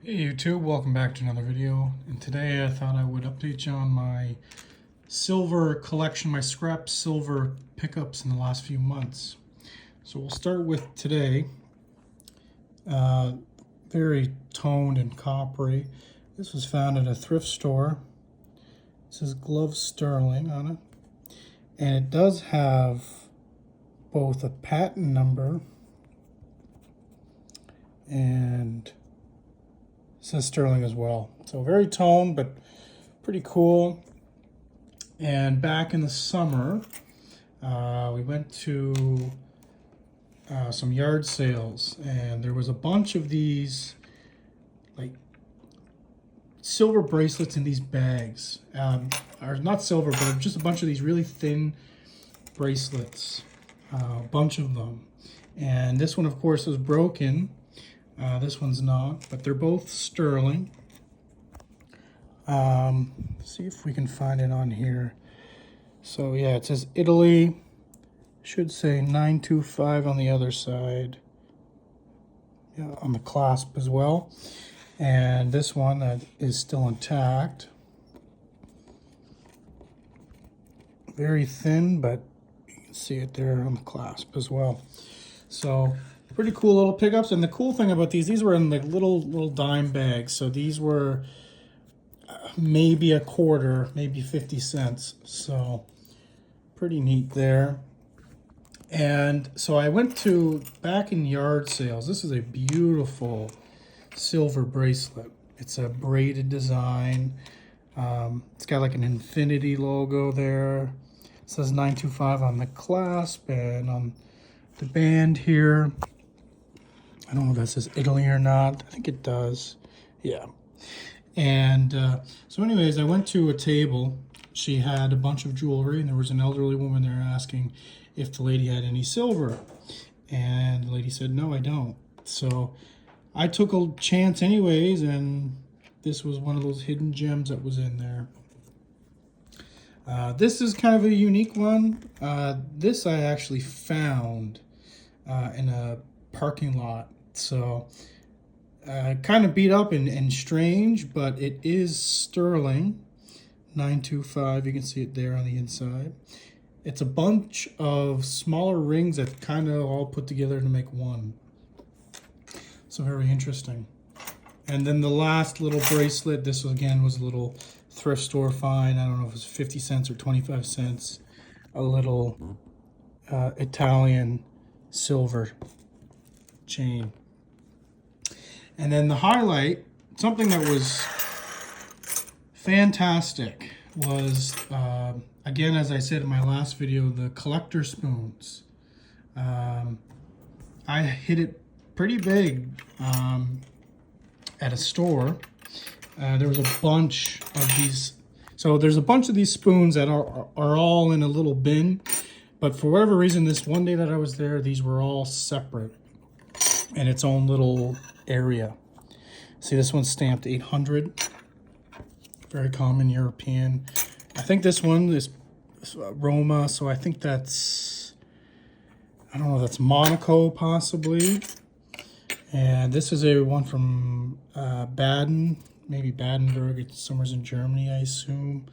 Hey YouTube, welcome back to another video. And today I thought I would update you on my silver collection, my scrap silver pickups in the last few months. So we'll start with today. Very toned and coppery. This was found at a thrift store. It says Glove Sterling on it. And it does have both a patent number and it says sterling as well. So very toned, but pretty cool. And back in the summer, we went to some yard sales, and there was a bunch of these like silver bracelets in these bags. Or not silver, but just a bunch of these really thin bracelets. A bunch of them. And this one, of course, is broken. This one's not, but they're both sterling. See if we can find it on here. So yeah, it says Italy. Should say 925 on the other side. Yeah, on the clasp as well. And this one that is still intact. Very thin, but you can see it there on the clasp as well. So pretty cool little pickups. And the cool thing about these were in like little dime bags. So these were maybe a quarter, maybe 50 cents. So pretty neat there. And so I went to back in yard sales. This is a beautiful silver bracelet. It's a braided design. It's got like an infinity logo there. It says 925 on the clasp and on the band here. I don't know if that says Italy or not. I think it does. Yeah. And so anyways, I went to a table. She had a bunch of jewelry, and there was an elderly woman there asking if the lady had any silver. And the lady said, no, I don't. So I took a chance anyways, and this was one of those hidden gems that was in there. This is kind of a unique one. This I actually found in a parking lot. So kind of beat up and strange, but it is sterling. 925, you can see it there on the inside. It's a bunch of smaller rings that kind of all put together to make one. So very interesting. And then the last little bracelet, this again was a little thrift store find. I don't know if it was 50 cents or 25 cents. A little Italian silver chain. And then the highlight, something that was fantastic, was, again, as I said in my last video, the collector spoons. I hit it pretty big at a store. There was a bunch of these. So there's a bunch of these spoons that are all in a little bin. But for whatever reason, this one day that I was there, these were all separate in its own little area. See, this one's stamped 800. Very common European. I think this one is Roma, so I think that's, I don't know, that's Monaco possibly. And this is a one from Baden, maybe Badenburg. It's somewhere in Germany, I assume.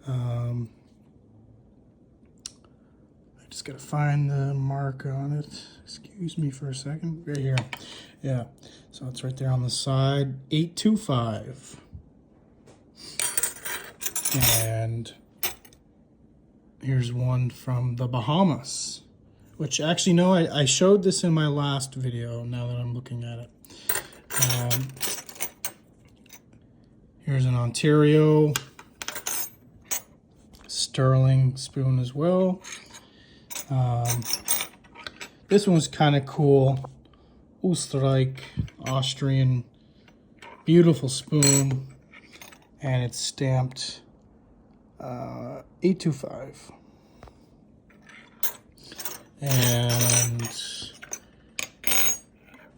I just gotta find the mark on it. Excuse me for a second. Right here. Yeah. So it's right there on the side. 825. And here's one from the Bahamas, which actually, no, I showed this in my last video now that I'm looking at it. Here's an Ontario sterling spoon as well. This one was kind of cool. Österreich, Austrian, beautiful spoon, and it's stamped 825. And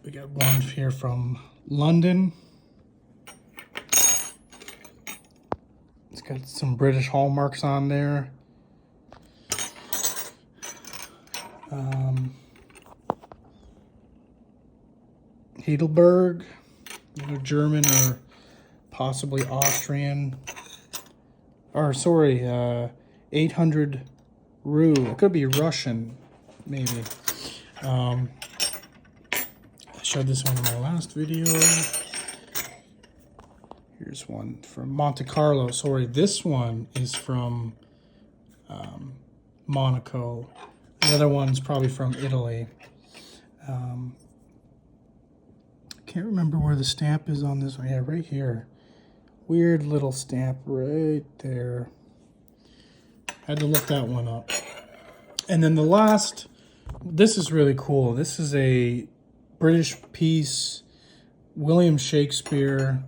we got one here from London. It's got some British hallmarks on there. Heidelberg, either German or possibly Austrian. Or sorry, 800 Ru. It could be Russian, maybe. I showed this one in my last video. Here's one from Monte Carlo. Sorry, this one is from Monaco. The other one's probably from Italy. Can't remember where the stamp is on this one. Yeah, right here. Weird little stamp right there. Had to look that one up. And then the last, this is really cool. This is a British piece, William Shakespeare,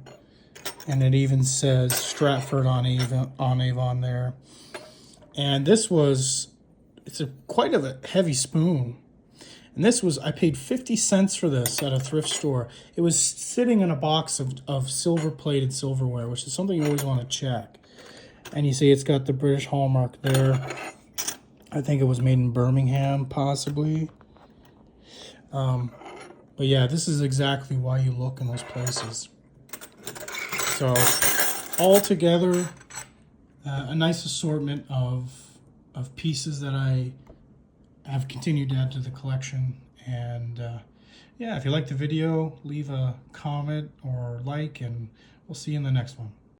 and it even says Stratford on Avon there. And this was, it's quite a heavy spoon. And this was, I paid 50 cents for this at a thrift store. It was sitting in a box of silver-plated silverware, which is something you always want to check. And you see it's got the British hallmark there. I think it was made in Birmingham, possibly. But yeah, this is exactly why you look in those places. So, all together, a nice assortment of pieces that I have continued to add to the collection. And yeah, if you like the video, leave a comment or like, and we'll see you in the next one.